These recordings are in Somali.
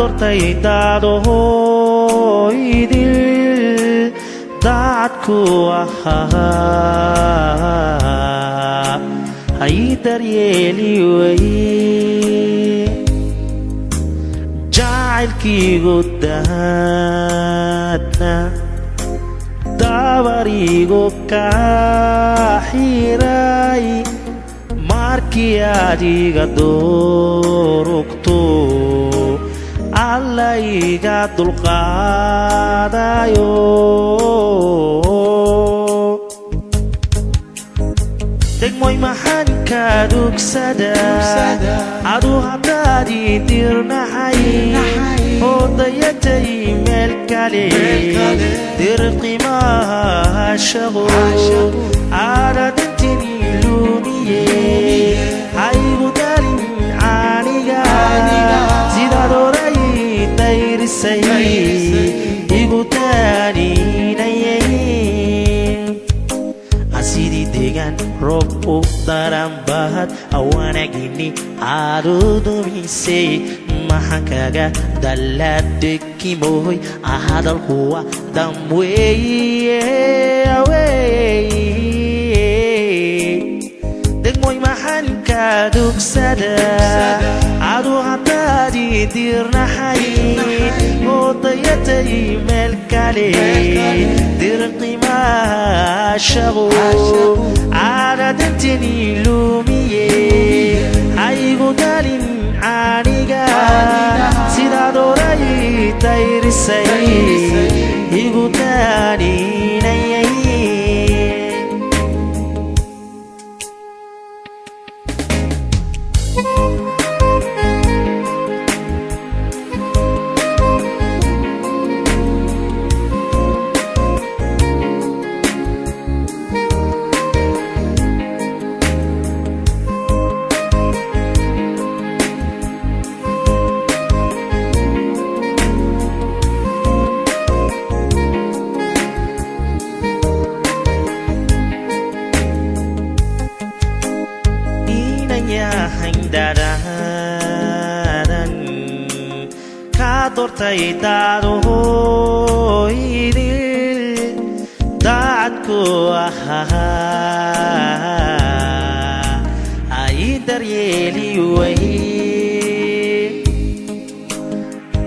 doortay daadahoo idil daacadku ahaa hay daryeeli waye jacaylkiigu daadna dabarigu kaa xiray markii adiga durugto alla iga dulqaadayo degmoy maxaan ka dugsadaa adu haddaad ii dirnahay oo dayatay meel kale dirqimaha shaqo aadadintini lumiye haygu darin caaniga sidaad oray dayrisay igu taaninayay asidii deegaan roob u daran bahad awanagini aadu dumisay maxaan kaga daladekimoy hadalkuwa damweeye degmoy maxaan ka dugsadaa adu haddaad ii dirnahay oo dayatay meel kale dirqimaha shaqo caadadintini lumiye haygu dalin caaniga sidaad oray dayrisay igu taaninayay daadaadan kaa doortay daadahoo idil daacadku ahaa ay daryeeli waye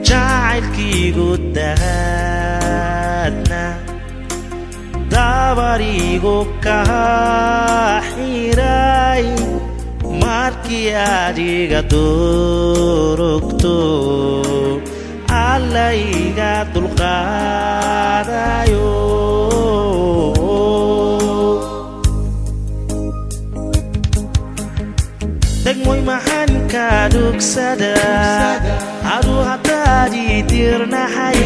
jacaylkiigu daadna dabarigu kaa xiray markii adiga durugto alla iga dulqaadayo degmoy maxaan ka dugsadaa adu haddaad ii dirnahay